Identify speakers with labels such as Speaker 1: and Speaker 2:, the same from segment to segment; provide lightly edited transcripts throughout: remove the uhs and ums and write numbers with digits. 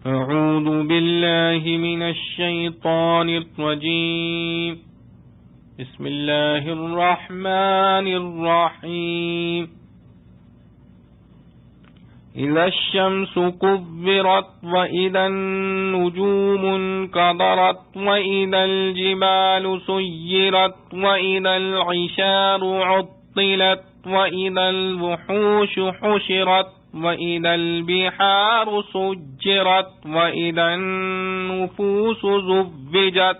Speaker 1: أعوذ بالله من الشيطان الرجيم. بسم الله الرحمن الرحيم. إذا الشمس كبرت وإذا النجوم انكدرت وإذا الجبال سيرت وإذا العشار عطلت وإذا الوحوش حشرت وإذا البحار سجرت وإذا النفوس زوجت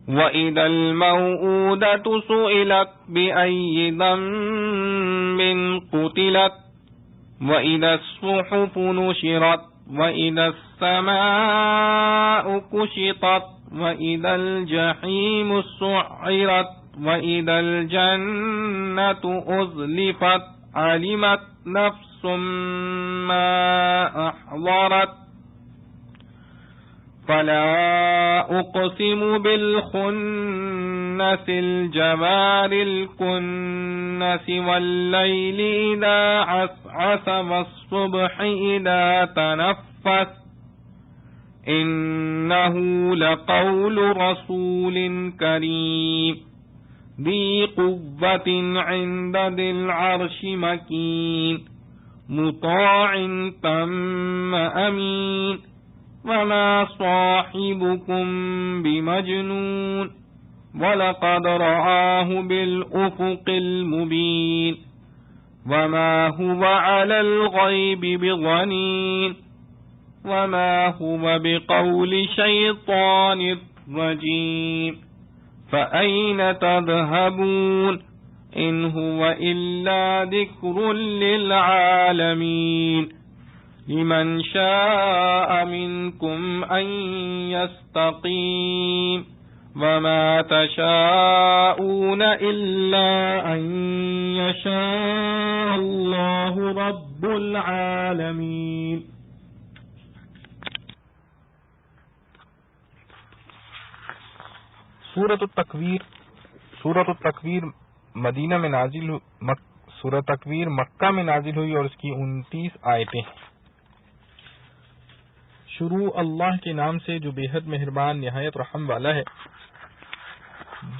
Speaker 1: وإذا الموءودة سئلت بأي ذنب قتلت وإذا الصحف نشرت وإذا السماء كشطت وإذا الجحيم سعرت وإذا الجنة أزلفت علمت نفس ما أحضرت فلا أقسم بالخنس الجوار الكنس والليل إذا عسعس والصبح إذا تنفس إنه لقول رسول كريم ذي قوة عند ذي العرش مكين مطاع ثم أمين وما صاحبكم بمجنون ولقد رآه بالأفق المبين وما هو على الغيب بضنين وما هو بقول شيطان رجيم فأين تذهبون إن هو إلا ذكر للعالمين لمن شاء منكم أن يستقيم وما تشاءون إلا أن يشاء الله رب العالمين.
Speaker 2: سورۃ التکویر مدینہ میں نازل سورۃ تکویر مکہ میں نازل ہوئی اور اس کی 29 آیتیں ہیں. شروع اللہ کے نام سے جو بے حد مہربان نہایت رحم والا ہے.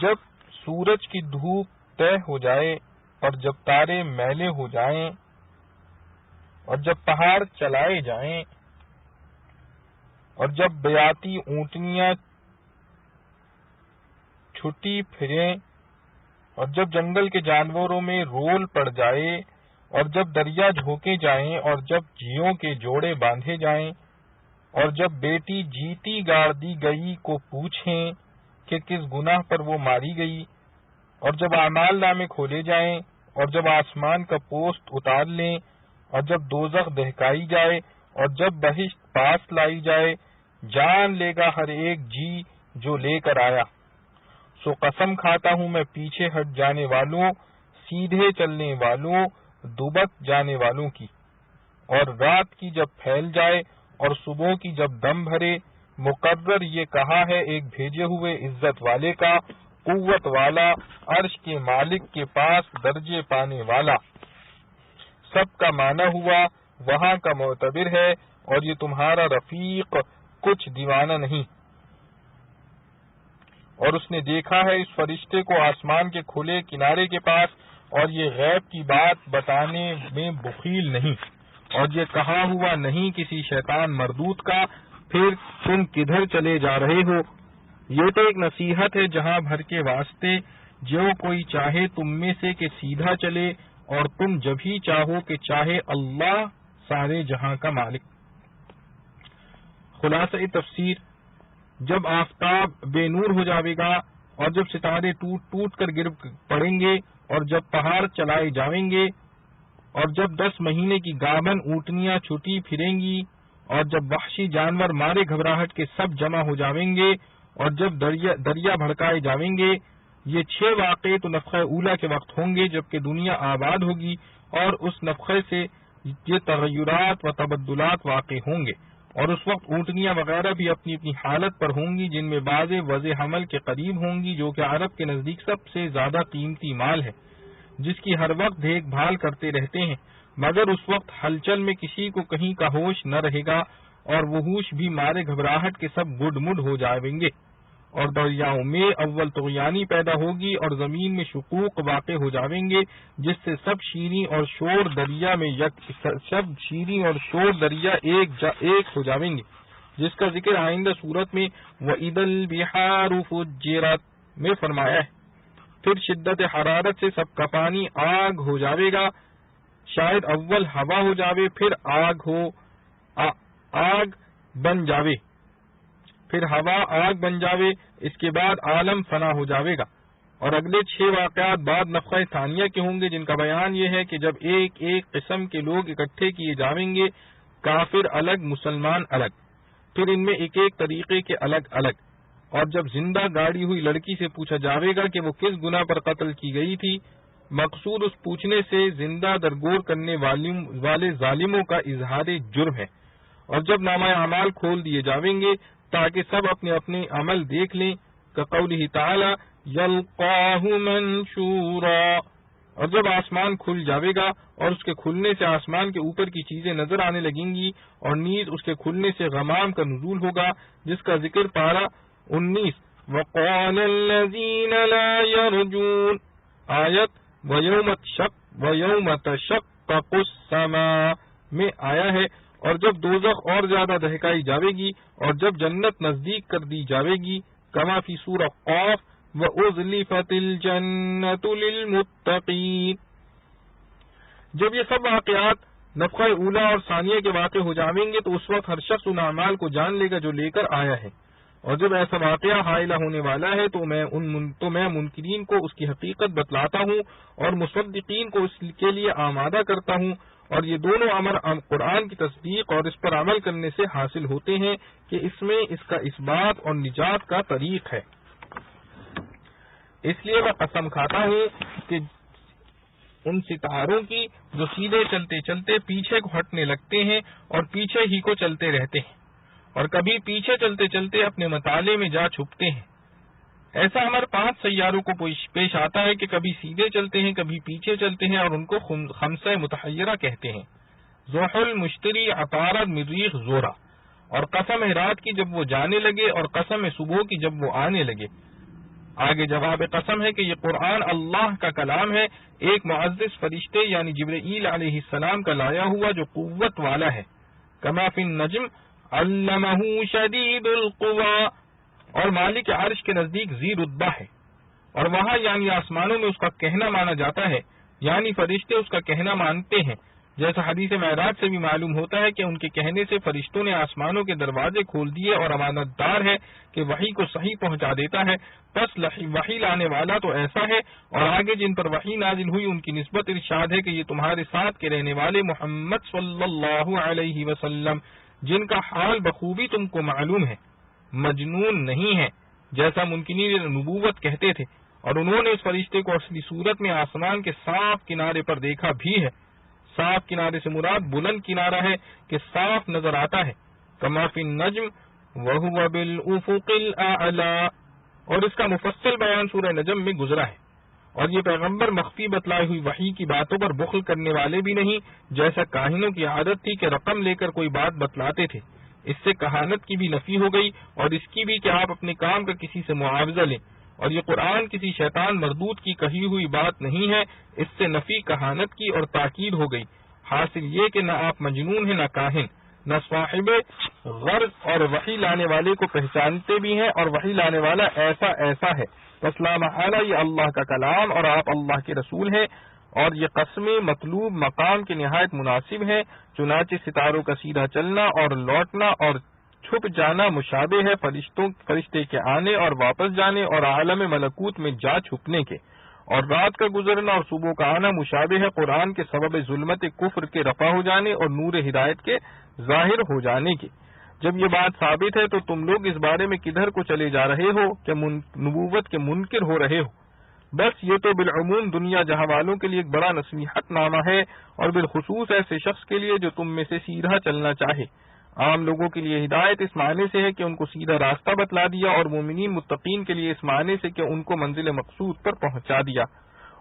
Speaker 2: جب سورج کی دھوپ طے ہو جائے اور جب تارے میلے ہو جائیں اور جب پہاڑ چلائے جائیں اور جب بیاتی اونٹنیاں چھٹی پھریں اور جب جنگل کے جانوروں میں رول پڑ جائے اور جب دریا جھونکے جائیں اور جب جیوں کے جوڑے باندھے جائیں اور جب بیٹی جیتی گاڑ دی گئی کو پوچھیں کہ کس گناہ پر وہ ماری گئی اور جب اعمال نامے کھولے جائیں اور جب آسمان کا پوست اتار لیں اور جب دوزخ دہکائی جائے اور جب بہشت پاس لائی جائے جان لے گا ہر ایک جی جو لے کر آیا. سو قسم کھاتا ہوں میں پیچھے ہٹ جانے والوں سیدھے چلنے والوں دوبک جانے والوں کی اور رات کی جب پھیل جائے اور صبح کی جب دم بھرے. مقرر یہ کہا ہے ایک بھیجے ہوئے عزت والے کا قوت والا عرش کے مالک کے پاس درجے پانے والا. سب کا معنی ہوا وہاں کا معتبر ہے اور یہ تمہارا رفیق کچھ دیوانہ نہیں. اور اس نے دیکھا ہے اس فرشتے کو آسمان کے کھلے کنارے کے پاس اور یہ غیب کی بات بتانے میں بخیل نہیں اور یہ کہا ہوا نہیں کسی شیطان مردود کا. پھر تم کدھر چلے جا رہے ہو؟ یہ تو ایک نصیحت ہے جہاں بھر کے واسطے جو کوئی چاہے تم میں سے کہ سیدھا چلے اور تم جب ہی چاہو کہ چاہے اللہ سارے جہاں کا مالک. خلاصہ تفسیر. جب آفتاب بے نور ہو جاوے گا اور جب ستارے ٹوٹ ٹوٹ کر گر پڑیں گے اور جب پہاڑ چلائے جائیں گے اور جب 10 مہینے کی گابن اونٹنیاں چھٹی پھریں گی اور جب وحشی جانور مارے گھبراہٹ کے سب جمع ہو جائیں گے اور جب دریا بھڑکائے جائیں گے. یہ 6 واقعے تو نفخہ اولا کے وقت ہوں گے جبکہ دنیا آباد ہوگی اور اس نفخے سے یہ تغیرات و تبدلات واقع ہوں گے اور اس وقت اونٹنیاں وغیرہ بھی اپنی اپنی حالت پر ہوں گی جن میں بعضیں وضع حمل کے قریب ہوں گی جو کہ عرب کے نزدیک سب سے زیادہ قیمتی مال ہے جس کی ہر وقت دیکھ بھال کرتے رہتے ہیں. مگر اس وقت ہلچل میں کسی کو کہیں کا ہوش نہ رہے گا اور وحوش بھی مارے گھبراہٹ کے سب گڈ مڈ ہو جائیں گے، اور دریاؤں میں اول طغیانی پیدا ہوگی اور زمین میں شقوق واقع ہو جائیں گے، جس سے سب شیریں اور شور دریا ایک ہو جائیں گے، جس کا ذکر آئندہ صورت میں وَإِذَا الْبِحَارُ فُجِّرَتْ میں فرمایا ہے۔ پھر شدت حرارت سے سب کا پانی آگ ہو جاوے گا، شاید اول ہوا ہو جاوے، پھر آگ بن جاوے، پھر ہوا آگ بن جاوے، اس کے بعد عالم فنا ہو جاوے گا۔ اور اگلے 6 واقعات بعد نفخہ ثانیہ کے ہوں گے، جن کا بیان یہ ہے کہ جب ایک ایک قسم کے لوگ اکٹھے کیے جائیں گے، کافر الگ مسلمان الگ، پھر ان میں ایک ایک طریقے کے الگ الگ، اور جب زندہ گاڑی ہوئی لڑکی سے پوچھا جاوے گا کہ وہ کس گناہ پر قتل کی گئی تھی، مقصود اس پوچھنے سے زندہ درگور کرنے والے ظالموں کا اظہار جرم ہے۔ اور جب نامہ اعمال کھول دیے جاویں گے تاکہ سب اپنے اپنے عمل دیکھ لیں، کقولہ تعالی یلقاہ منشورا، اور جب آسمان کھل جاوے گا اور اس کے کھلنے سے آسمان کے اوپر کی چیزیں نظر آنے لگیں گی، اور نیز اس کے کھلنے سے غمام کا نزول ہوگا، جس کا ذکر پارہ 19 وقال الذین لا یرجون آیت وَيَوْمَ تَشَقَّقُ السَّمَاءُ میں آیا ہے۔ اور جب دوزخ اور زیادہ دہکائی جاوے گی اور جب جنت نزدیک کر دی جاوے گی، کما فی سورہ قاف وَأُزْلِفَتِ الْجَنَّةُ لِلْمُتَّقِينَ۔ جب یہ سب واقعات نفخہ اولا اور ثانیہ کے واقع ہو جائیں گے تو اس وقت ہر شخص ان اعمال کو جان لے گا جو لے کر آیا ہے، اور جب ایسا واقعہ حائلہ ہونے والا ہے تو میں منکرین کو اس کی حقیقت بتلاتا ہوں اور مصدقین کو اس کے لیے آمادہ کرتا ہوں، اور یہ دونوں امر قرآن کی تصدیق اور اس پر عمل کرنے سے حاصل ہوتے ہیں کہ اس میں اس کا اثبات اور نجات کا طریق ہے۔ اس لیے میں قسم کھاتا ہوں کہ ان ستاروں کی جو سیدھے چلتے چلتے پیچھے کو ہٹنے لگتے ہیں اور پیچھے ہی کو چلتے رہتے ہیں، اور کبھی پیچھے چلتے چلتے اپنے مطالعے میں جا چھپتے ہیں۔ ایسا ہمارے 5 سیاروں کو پیش آتا ہے کہ کبھی سیدھے چلتے ہیں، کبھی پیچھے چلتے ہیں، اور ان کو خمسہ متحیرہ کہتے ہیں: زحل، مشتری، عطارد، مریخ، زورا۔ اور قسم رات کی جب وہ جانے لگے اور قسم صبح کی جب وہ آنے لگے۔ آگے جواب قسم ہے کہ یہ قرآن اللہ کا کلام ہے، ایک معزز فرشتے یعنی جبرائیل علیہ السلام کا لایا ہوا جو قوت والا ہے۔ کما فی النجم علمہ شدید القوی، اور مالک عرش کے نزدیک ذی رتبہ ہے، اور وہاں یعنی آسمانوں میں اس کا کہنا مانا جاتا ہے، یعنی فرشتے اس کا کہنا مانتے ہیں، جیسا حدیث معراج سے بھی معلوم ہوتا ہے کہ ان کے کہنے سے فرشتوں نے آسمانوں کے دروازے کھول دیے، اور امانت دار ہے کہ وحی کو صحیح پہنچا دیتا ہے۔ پس وحی لانے والا تو ایسا ہے، اور آگے جن پر وحی نازل ہوئی ان کی نسبت ارشاد ہے کہ یہ تمہارے ساتھ کے رہنے والے محمد صلی اللہ علیہ وسلم، جن کا حال بخوبی تم کو معلوم ہے، مجنون نہیں ہے جیسا منکرین نبوت کہتے تھے، اور انہوں نے اس فرشتے کو اصلی صورت میں آسمان کے صاف کنارے پر دیکھا بھی ہے۔ صاف کنارے سے مراد بلند کنارہ ہے کہ صاف نظر آتا ہے۔ کما فی النجم وہو بالافق الاعلی، اور اس کا مفصل بیان سورہ نجم میں گزرا ہے۔ اور یہ پیغمبر مخفی بتلائی ہوئی وحی کی باتوں پر بخل کرنے والے بھی نہیں، جیسا کاہنوں کی عادت تھی کہ رقم لے کر کوئی بات بتلاتے تھے۔ اس سے کہانت کی بھی نفی ہو گئی، اور اس کی بھی کہ آپ اپنے کام کا کسی سے معاوضہ لیں، اور یہ قرآن کسی شیطان مردود کی کہی ہوئی بات نہیں ہے، اس سے نفی کہانت کی اور تاکید ہو گئی۔ حاصل یہ کہ نہ آپ مجنون ہیں، نہ کاہن، نہ صاحب غرض، اور وحی لانے والے کو پہچانتے بھی ہیں، اور وحی لانے والا ایسا ہے۔ بس لا محالہ یہ اللہ کا کلام اور آپ اللہ کے رسول ہیں، اور یہ قسمیں مطلوب مقام کے نہایت مناسب ہیں۔ چنانچہ ستاروں کا سیدھا چلنا اور لوٹنا اور چھپ جانا مشابہ ہے فرشتے کے آنے اور واپس جانے اور عالم ملکوت میں جا چھپنے کے، اور رات کا گزرنا اور صبح کا آنا مشابہ ہے قرآن کے سبب ظلمت کفر کے رفع ہو جانے اور نور ہدایت کے ظاہر ہو جانے کے۔ جب یہ بات ثابت ہے تو تم لوگ اس بارے میں کدھر کو چلے جا رہے ہو کہ نبوت کے منکر ہو رہے ہو؟ بس یہ تو بالعموم دنیا جہاں والوں کے لیے ایک بڑا نصیحت نامہ ہے، اور بالخصوص ایسے شخص کے لیے جو تم میں سے سیدھا چلنا چاہے۔ عام لوگوں کے لیے ہدایت اس معنی سے ہے کہ ان کو سیدھا راستہ بتلا دیا، اور مومنین متقین کے لیے اس معنی سے کہ ان کو منزل مقصود پر پہنچا دیا۔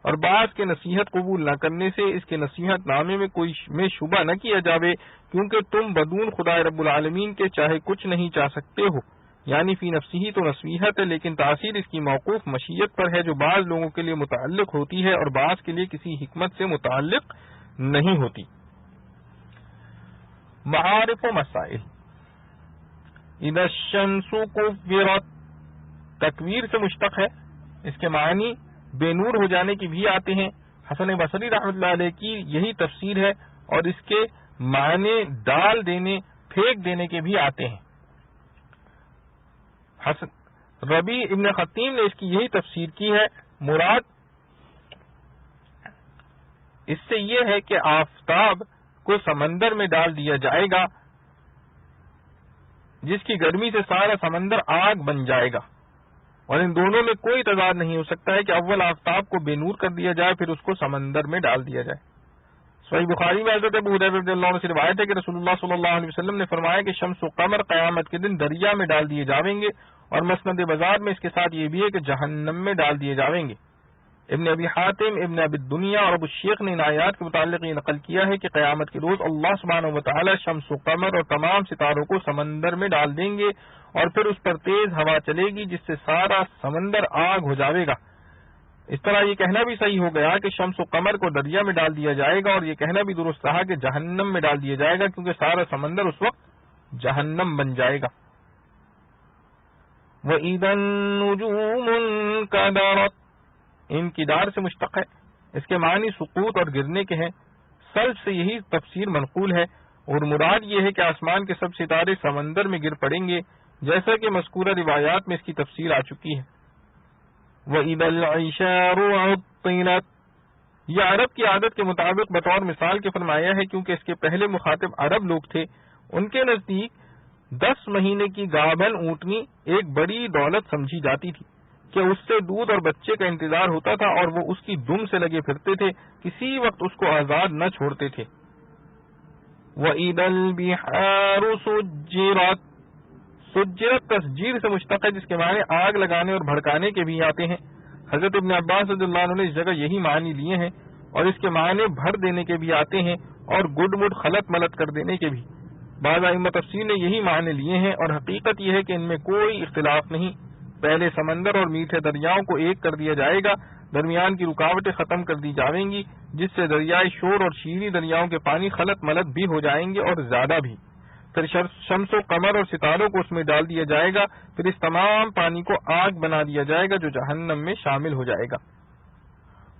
Speaker 2: اور بعض کے نصیحت قبول نہ کرنے سے اس کے نصیحت نامے میں کوئی میں شبہ نہ کیا جاوے، کیونکہ تم بدون خدا رب العالمین کے چاہے کچھ نہیں چاہ سکتے ہو، یعنی فی نفسی تو نصیحت ہے، لیکن تاثیر اس کی موقوف مشیت پر ہے جو بعض لوگوں کے لیے متعلق ہوتی ہے اور بعض کے لیے کسی حکمت سے متعلق نہیں ہوتی۔ معارف و مسائل۔ اذا الشمس کورت، تکویر سے مشتق ہے، اس کے معنی بے نور ہو جانے کی بھی آتے ہیں۔ حسن بصری رحمۃ اللہ علیہ کی یہی تفسیر ہے، اور اس کے معنی ڈال دینے، پھینک دینے کے بھی آتے ہیں۔ ربیع ابن خطیم نے اس کی یہی تفسیر کی ہے۔ مراد اس سے یہ ہے کہ آفتاب کو سمندر میں ڈال دیا جائے گا، جس کی گرمی سے سارا سمندر آگ بن جائے گا، اور ان دونوں میں کوئی تضاد نہیں ہو سکتا ہے کہ اول آفتاب کو بے نور کر دیا جائے پھر اس کو سمندر میں ڈال دیا جائے۔ صحیح بخاری میں حضرت ابو ہریرہ رضی اللہ عنہ سے روایت ہے کہ رسول اللہ صلی اللہ علیہ وسلم نے فرمایا کہ شمس و قمر قیامت کے دن دریا میں ڈال دیے جاویں گے، اور مسند بازار میں اس کے ساتھ یہ بھی ہے کہ جہنم میں ڈال دیے جاویں گے۔ ابن ابی حاتم، ابن ابی الدنیا اور ابو الشیخ نے ان آیات کے متعلق یہ نقل کیا ہے کہ قیامت کے روز اللہ سبحانہ وتعالی شمس و قمر اور تمام ستاروں کو سمندر میں ڈال دیں گے، اور پھر اس پر تیز ہوا چلے گی جس سے سارا سمندر آگ ہو جاوے گا۔ اس طرح یہ کہنا بھی صحیح ہو گیا کہ شمس و قمر کو دریا میں ڈال دیا جائے گا، اور یہ کہنا بھی درست رہا کہ جہنم میں ڈال دیا جائے گا، کیونکہ سارا سمندر اس وقت جہنم بن جائے گا۔ وَإِذَا النُّجُومُ انْكَدَرَتْ، انکدار سے مشتق ہے، اس کے معنی سقوط اور گرنے کے ہیں۔ سلف سے یہی تفسیر منقول ہے، اور مراد یہ ہے کہ آسمان کے سب ستارے سمندر میں گر پڑیں گے، جیسا کہ مذکورہ روایات میں اس کی تفسیر آ چکی ہے۔ وَإِذَا الْعِشَارُ عُطِّلَتْ، یہ عرب کی عادت کے مطابق بطور مثال کے فرمایا ہے، کیونکہ اس کے پہلے مخاطب عرب لوگ تھے۔ ان کے نزدیک 10 مہینے کی گابن اونٹنی ایک بڑی دولت سمجھی جاتی تھی کہ اس سے دودھ اور بچے کا انتظار ہوتا تھا، اور وہ اس کی دم سے لگے پھرتے تھے، کسی وقت اس کو آزاد نہ چھوڑتے تھے۔ وَإِذَا الْبِحَارُ سُجِّرَتْ، سجرت تسجیر سے مشتق ہے، جس کے معنی آگ لگانے اور بھڑکانے کے بھی آتے ہیں۔ حضرت ابن عباس رضی اللہ عنہ نے اس جگہ یہی معنی لیے ہیں، اور اس کے معنی بھر دینے کے بھی آتے ہیں، اور گڈ مڈ خلط ملط کر دینے کے بھی۔ بعض ائمہ تفسیر نے یہی معنی لیے ہیں، اور حقیقت یہ ہے کہ ان میں کوئی اختلاف نہیں۔ پہلے سمندر اور میٹھے دریاؤں کو ایک کر دیا جائے گا، درمیان کی رکاوٹیں ختم کر دی جائیں گی، جس سے دریائے شور اور شیریں دریاؤں کے پانی خلط ملط بھی ہو جائیں گے، اور زیادہ بھی۔ پھر شمس و قمر اور ستاروں کو اس میں ڈال دیا جائے گا، پھر اس تمام پانی کو آگ بنا دیا جائے گا جو جہنم میں شامل ہو جائے گا۔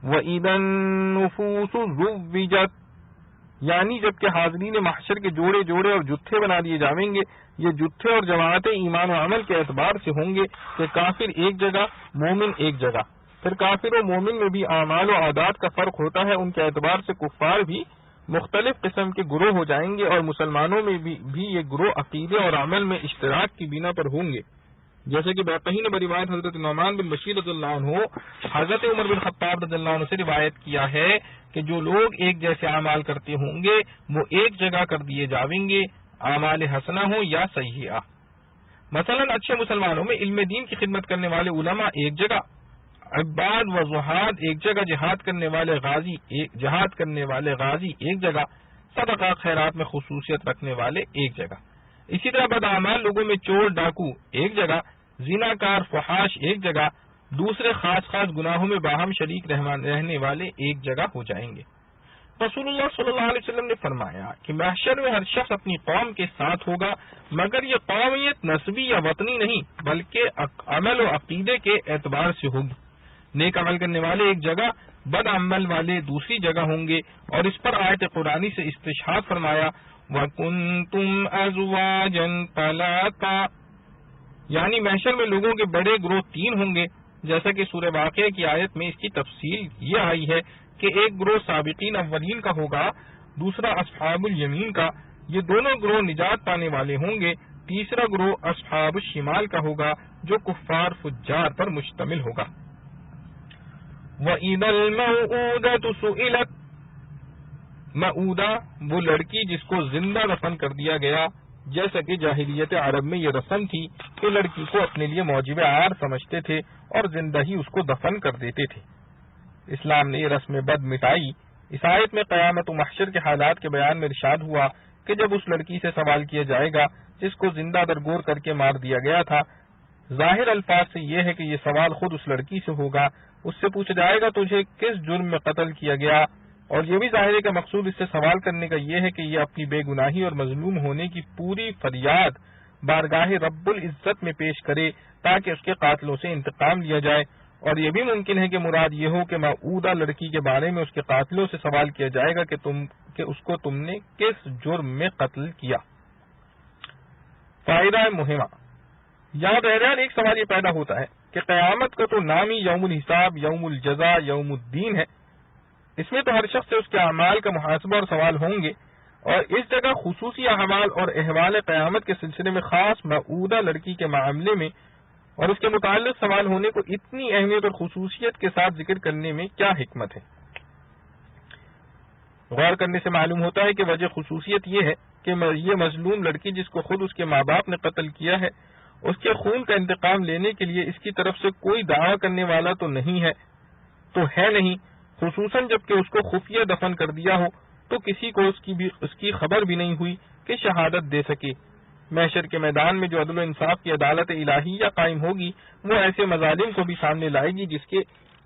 Speaker 2: وَإِذَا النُّفُوسُ زُوِّجَتْ، یعنی جب کہ حاضرین محشر کے جوڑے جوڑے اور جتھے بنا دیے جائیں گے۔ یہ جتھے اور جماعتیں ایمان و عمل کے اعتبار سے ہوں گے کہ کافر ایک جگہ، مومن ایک جگہ۔ پھر کافر و مومن میں بھی اعمال و عادات کا فرق ہوتا ہے، ان کے اعتبار سے کفار بھی مختلف قسم کے گروہ ہو جائیں گے، اور مسلمانوں میں بھی یہ گروہ عقیدے اور عمل میں اشتراک کی بنا پر ہوں گے، جیسے کہ باقی نے بروایت حضرت نعمان بن بشیر رضی اللہ عنہ حضرت عمر بن خطاب رضی اللہ عنہ سے روایت کیا ہے کہ جو لوگ ایک جیسے اعمال کرتے ہوں گے وہ ایک جگہ کر دیے جاویں گے، اعمال حسنہ ہوں یا سیئہ۔ مثلا اچھے مسلمانوں میں علم دین کی خدمت کرنے والے علماء ایک جگہ، عباد و زہاد ایک جگہ، جہاد کرنے والے غازی ایک جگہ، صدقہ خیرات میں خصوصیت رکھنے والے ایک جگہ۔ اسی طرح بدعمال لوگوں میں چور ڈاکو ایک جگہ، زناکار فحاش ایک جگہ، دوسرے خاص گناہوں میں باہم شریک رہنے والے ایک جگہ ہو جائیں گے۔ رسول اللہ صلی اللہ علیہ وسلم نے فرمایا کہ محشر میں ہر شخص اپنی قوم کے ساتھ ہوگا، مگر یہ قومیت نسبی یا وطنی نہیں بلکہ عمل و عقیدے کے اعتبار سے ہوگی۔ نیک عمل کرنے والے ایک جگہ، بد عمل والے دوسری جگہ ہوں گے، اور اس پر آیت قرآنی سے استشہاد فرمایا وَكُنْتُمْ أَزْوَاجًا ثَلَاثًا، یعنی محشر میں لوگوں کے بڑے گروہ 3 ہوں گے، جیسا کہ سورہ واقعہ کی آیت میں اس کی تفصیل یہ آئی ہے کہ ایک گروہ سابقین اولین کا ہوگا، دوسرا اصحاب الیمین کا، یہ دونوں گروہ نجات پانے والے ہوں گے، تیسرا گروہ اصحاب الشمال کا ہوگا جو کفار فجار پر مشتمل ہوگا۔ وَإِذَا الْمَوْءُودَةُ سُئِلَتْ، مؤودہ وہ لڑکی جس کو زندہ دفن کر دیا گیا، جیسا کہ جاہلیت عرب میں یہ رسم تھی کہ لڑکی کو اپنے لیے موجب عار سمجھتے تھے اور زندہ ہی اس کو دفن کر دیتے تھے۔ اسلام نے یہ رسم بد مٹائی۔ اس آیت میں قیامت و محشر کے حالات کے بیان میں ارشاد ہوا کہ جب اس لڑکی سے سوال کیا جائے گا جس کو زندہ درگور کر کے مار دیا گیا تھا، ظاہر الفاظ سے یہ ہے کہ یہ سوال خود اس لڑکی سے ہوگا۔ اس سے پوچھا جائے گا تجھے کس جرم میں قتل کیا گیا، اور یہ بھی ظاہر ہے کہ مقصود اس سے سوال کرنے کا یہ ہے کہ یہ اپنی بے گناہی اور مظلوم ہونے کی پوری فریاد بارگاہ رب العزت میں پیش کرے تاکہ اس کے قاتلوں سے انتقام لیا جائے۔ اور یہ بھی ممکن ہے کہ مراد یہ ہو کہ موعودہ لڑکی کے بارے میں اس کے قاتلوں سے سوال کیا جائے گا کہ اس کو تم نے کس جرم میں قتل کیا۔ فائدہ مہمہ، یہاں بہرحال ایک سوال یہ پیدا ہوتا ہے کہ قیامت کا تو نام ہی یوم الحساب، یوم الجزا، یوم الدین ہے، اس میں تو ہر شخص سے اس کے اعمال کا محاسبہ اور سوال ہوں گے، اور اس جگہ خصوصی اعمال اور احوال قیامت کے سلسلے میں خاص موعودہ لڑکی کے معاملے میں اور اس کے متعلق سوال ہونے کو اتنی اہمیت اور خصوصیت کے ساتھ ذکر کرنے میں کیا حکمت ہے؟ غور کرنے سے معلوم ہوتا ہے کہ وجہ خصوصیت یہ ہے کہ یہ مظلوم لڑکی جس کو خود اس کے ماں باپ نے قتل کیا ہے، اس کے خون کا انتقام لینے کے لیے اس کی طرف سے کوئی دعویٰ کرنے والا تو ہے نہیں، خصوصاً جبکہ اس کو خفیہ دفن کر دیا ہو تو کسی کو اس کی خبر بھی نہیں ہوئی کہ شہادت دے سکے۔ محشر کے میدان میں جو عدل و انصاف کی عدالت الہیہ قائم ہوگی وہ ایسے مظالم کو بھی سامنے لائے گی جس کے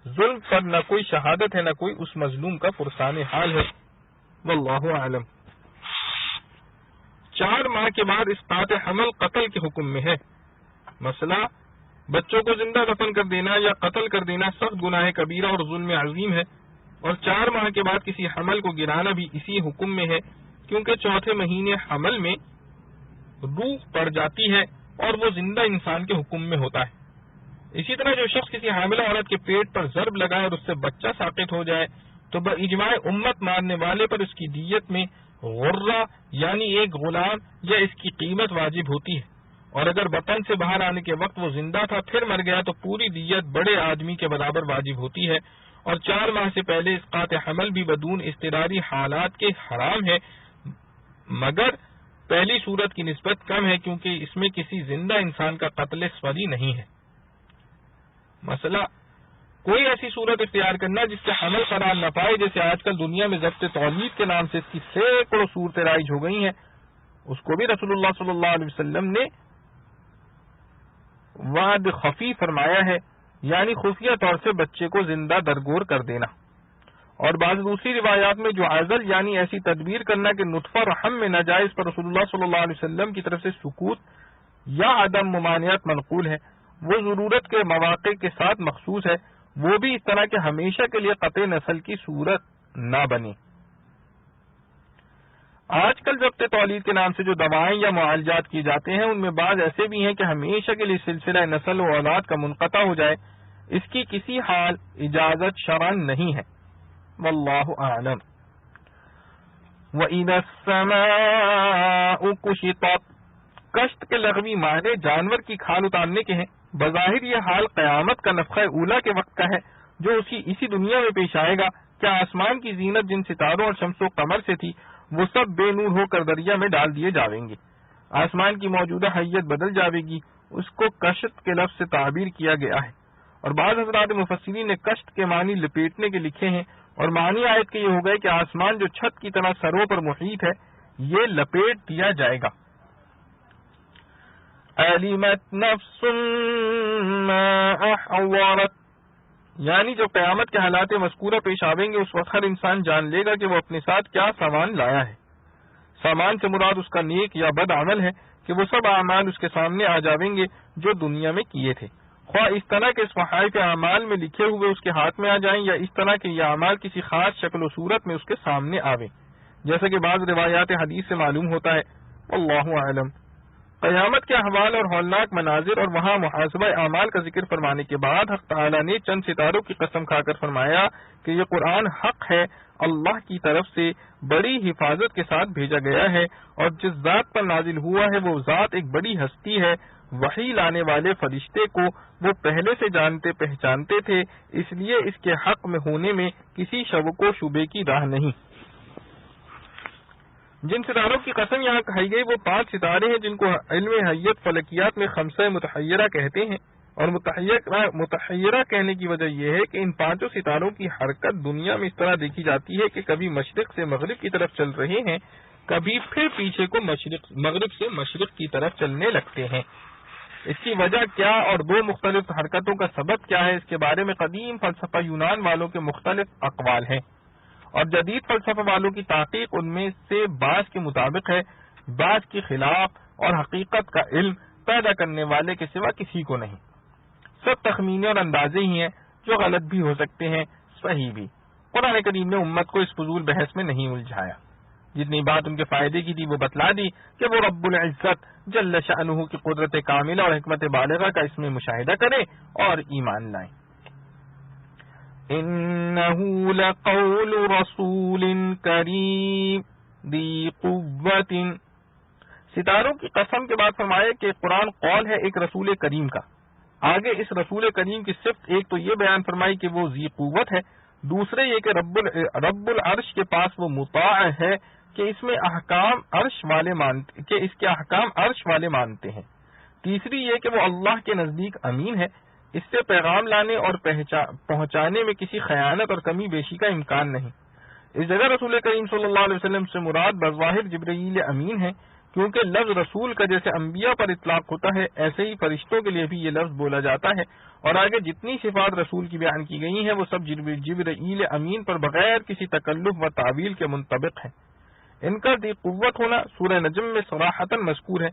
Speaker 2: ظلم پر نہ کوئی شہادت ہے نہ کوئی اس مظلوم کا پرسان حال ہے۔ واللہ اعلم۔ 4 ماہ کے بعد اسقاط حمل قتل کے حکم میں ہے۔ مسئلہ بچوں کو زندہ دفن کر دینا یا قتل کر دینا سخت گناہ کبیرہ اور ظلم عظیم ہے، اور 4 ماہ کے بعد کسی حمل کو گرانا بھی اسی حکم میں ہے، کیونکہ چوتھے مہینے حمل میں روح پڑ جاتی ہے اور وہ زندہ انسان کے حکم میں ہوتا ہے۔ اسی طرح جو شخص کسی حاملہ عورت کے پیٹ پر ضرب لگائے اور اس سے بچہ ساقط ہو جائے تو باجماع امت مارنے والے پر اس کی دیت میں غرہ یعنی ایک غلام یا اس کی قیمت واجب ہوتی ہے، اور اگر وطن سے باہر آنے کے وقت وہ زندہ تھا پھر مر گیا تو پوری دیت بڑے آدمی کے برابر واجب ہوتی ہے، اور 4 ماہ سے پہلے اسقاط حمل بھی بدون اضطراری حالات کے حرام ہے، مگر پہلی صورت کی نسبت کم ہے کیونکہ اس میں کسی زندہ انسان کا قتل سوری نہیں ہے۔ مسئلہ کوئی ایسی صورت اختیار کرنا جس سے حمل قرار نہ پائے، جیسے آج کل دنیا میں ضبط تولید کے نام سے اس کی سینکڑوں صورتیں رائج ہو گئی ہیں، اس کو بھی رسول اللہ صلی اللہ علیہ وسلم نے وعد خفی فرمایا ہے، یعنی خفیہ طور سے بچے کو زندہ درگور کر دینا۔ اور بعض دوسری روایات میں جو عزل یعنی ایسی تدبیر کرنا کہ نطفہ رحم میں نہ جائے، اس پر رسول اللہ صلی اللہ علیہ وسلم کی طرف سے سکوت یا عدم ممانعت منقول ہے، وہ ضرورت کے مواقع کے ساتھ مخصوص ہے، وہ بھی اس طرح کہ ہمیشہ کے لیے قطع نسل کی صورت نہ بنے۔ آج کل ضبط تولید کے نام سے جو دوائیں یا معالجات کیے جاتے ہیں ان میں بعض ایسے بھی ہیں کہ ہمیشہ کے لیے سلسلہ نسل و اولاد کا منقطع ہو جائے، اس کی کسی حال اجازت شرعاً نہیں ہے۔ واللہ اعلم۔ وَإِذَا السَّمَاءُ كُشِطَتْ، کشت کے لغوی معنی جانور کی کھال اتارنے کے ہیں۔ بظاہر یہ حال قیامت کا نفخہ اولا کے وقت کا ہے جو اسی دنیا میں پیش آئے گا۔ کیا آسمان کی زینت جن ستاروں اور شمس و قمر سے تھی وہ سب بے نور ہو کر دریا میں ڈال دیے جاویں گے، آسمان کی موجودہ حیت بدل جاوے گی، اس کو کشت کے لفظ سے تعبیر کیا گیا ہے، اور بعض حضرات مفسرین نے کشت کے معنی لپیٹنے کے لکھے ہیں، اور معنی آیت کے یہ ہو گئے کہ آسمان جو چھت کی طرح سروں پر محیط ہے یہ لپیٹ دیا جائے گا۔ علمت نفس ما احضرت، یعنی جب قیامت کے حالات مذکورہ پیش آویں گے اس وقت ہر انسان جان لے گا کہ وہ اپنے ساتھ کیا سامان لایا ہے۔ سامان سے مراد اس کا نیک یا بد عمل ہے کہ وہ سب اعمال اس کے سامنے آ جاویں گے جو دنیا میں کیے تھے، خواہ اس طرح کے صحائف اعمال میں لکھے ہوئے اس کے ہاتھ میں آ جائیں یا اس طرح کہ یہ اعمال کسی خاص شکل و صورت میں اس کے سامنے آویں، جیسا کہ بعض روایات حدیث سے معلوم ہوتا ہے۔ واللہ اعلم۔ قیامت کے احوال اور ہولناک مناظر اور وہاں محاسبہ اعمال کا ذکر فرمانے کے بعد حق تعالی نے چند ستاروں کی قسم کھا کر فرمایا کہ یہ قرآن حق ہے، اللہ کی طرف سے بڑی حفاظت کے ساتھ بھیجا گیا ہے، اور جس ذات پر نازل ہوا ہے وہ ذات ایک بڑی ہستی ہے، وحی لانے والے فرشتے کو وہ پہلے سے جانتے پہچانتے تھے، اس لیے اس کے حق میں ہونے میں کسی شک و شبے کی راہ نہیں۔ جن ستاروں کی قسم یہاں کہی گئی وہ 5 ستارے ہیں جن کو علم حیت فلکیات میں خمسہ متحیرہ کہتے ہیں۔ اور متحیرہ کہنے کی وجہ یہ ہے کہ ان پانچوں ستاروں کی حرکت دنیا میں اس طرح دیکھی جاتی ہے کہ کبھی مشرق سے مغرب کی طرف چل رہے ہیں، کبھی پھر پیچھے کو مغرب سے مشرق کی طرف چلنے لگتے ہیں۔ اس کی وجہ کیا اور دو مختلف حرکتوں کا سبب کیا ہے، اس کے بارے میں قدیم فلسفہ یونان والوں کے مختلف اقوال ہیں، اور جدید فلسفہ والوں کی تحقیق ان میں سے بعض کے مطابق ہے، بعض کے خلاف، اور حقیقت کا علم پیدا کرنے والے کے سوا کسی کو نہیں۔ سب تخمینے اور اندازے ہی ہیں جو غلط بھی ہو سکتے ہیں، صحیح بھی۔ قرآن کریم نے امت کو اس فضول بحث میں نہیں الجھایا، جتنی بات ان کے فائدے کی تھی وہ بتلا دی کہ وہ رب العزت جل شأنہ کی قدرت کاملہ اور حکمت بالغہ کا اس میں مشاہدہ کریں اور ایمان لائیں۔ انہ لقول رسول کریم ذی قوت، ستاروں کی قسم کے بعد فرمایا کہ قرآن قول ہے ایک رسول کریم کا۔ آگے اس رسول کریم کی صفت ایک تو یہ بیان فرمائی کہ وہ ذی قوت ہے، دوسرے یہ کہ رب العرش کے پاس وہ مطاع ہے کہ اس کے احکام عرش والے مانتے ہیں، تیسری یہ کہ وہ اللہ کے نزدیک امین ہے، اس سے پیغام لانے اور پہنچانے میں کسی خیانت اور کمی بیشی کا امکان نہیں۔ اس جگہ رسول کریم صلی اللہ علیہ وسلم سے مراد بظاہر جبرائیل امین ہے، کیونکہ لفظ رسول کا جیسے انبیاء پر اطلاق ہوتا ہے ایسے ہی فرشتوں کے لیے بھی یہ لفظ بولا جاتا ہے، اور آگے جتنی صفات رسول کی بیان کی گئی ہیں وہ سب جبرائیل امین پر بغیر کسی تکلف و تعویل کے منطبق ہیں۔ ان کا ذی قوت ہونا سورہ نجم میں صراحتاً مذکور ہے،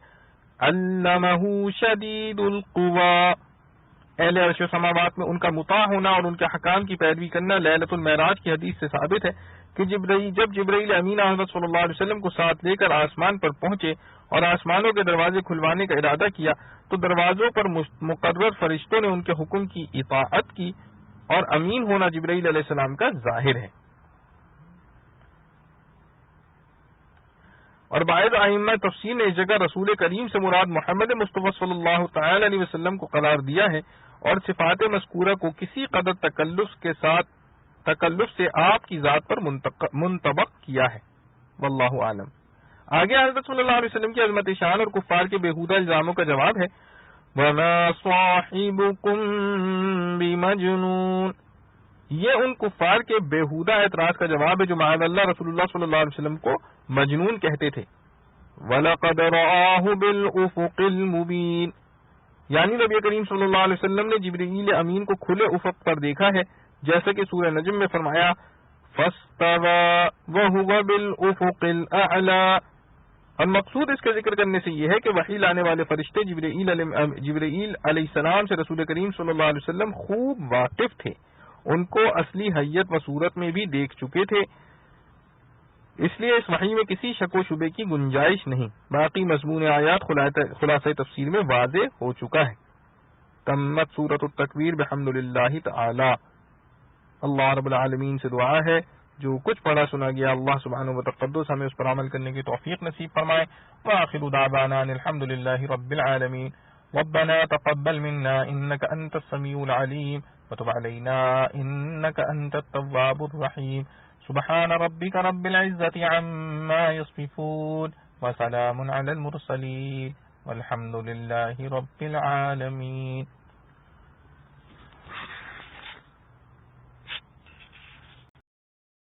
Speaker 2: علمہ شدید القوی، اہل عرش و سماوات میں ان کا مطاع ہونا اور ان کے حکام کی پیروی کرنا لیلۃ المعراج کی حدیث سے ثابت ہے کہ جب جبرائیل امین حضرت صلی اللہ علیہ وسلم کو ساتھ لے کر آسمان پر پہنچے اور آسمانوں کے دروازے کھلوانے کا ارادہ کیا تو دروازوں پر مقرر فرشتوں نے ان کے حکم کی اطاعت کی، اور امین ہونا جبرائیل علیہ السلام کا ظاہر ہے۔ اور بعض ائمہ تفسیر نے اس جگہ رسول کریم سے مراد محمد مصطفیٰ صلی اللہ تعالی علیہ وسلم کو قرار دیا ہے، اور صفات مذکورہ کو کسی قدر تکلف سے آپ کی ذات پر منطبق کیا ہے، واللہ عالم۔ آگے حضرت صلی اللہ علیہ وسلم کی عظمت شان اور کفار کے بےہودہ الزاموں کا جواب ہے، وَمَا صَاحِبُكُم بِمَجْنُونٍ، یہ ان کفار کے بےہودہ اعتراض کا جواب ہے جو معاذ اللہ رسول اللہ صلی اللہ علیہ وسلم کو مجنون کہتے تھے۔ وَلَقَدْ رَآهُ بِالْأُفُقِ الْمُبِينِ، یعنی نبی کریم صلی اللہ علیہ وسلم نے جبرائیل امین کو کھلے افق پر دیکھا ہے، جیسا کہ سورہ نجم میں فرمایا فَاسْتَوَىٰ وَهُوَ بِالْأُفُقِ الْأَعْلَىٰ، اور مقصود اس کا ذکر کرنے سے یہ ہے کہ وحی لانے والے فرشتے جبرائیل علیہ السلام سے رسول کریم صلی اللہ علیہ وسلم خوب واقف تھے، ان کو اصلی حیت و صورت میں بھی دیکھ چکے تھے، اس لیے اس وحی میں کسی شک و شبے کی گنجائش نہیں۔ باقی مضمون آیات خلاصہ تفسیر میں واضح ہو چکا ہے۔ تمت سورۃ التکویر بحمد للہ تعالی۔ اللہ رب العالمین سے دعا ہے جو کچھ پڑھا سنا گیا اللہ سبحانہ و تقدس ہمیں اس پر عمل کرنے کی توفیق نصیب فرمائے۔ وآخر دعوانا الحمد للہ رب العالمین۔ ربنا تقبل منا انك انت السميع العليم وتب علينا انك انت التواب الرحيم۔ سبحان ربك رب العزة عما يصفون وسلام على المرسلين والحمد لله رب العالمين۔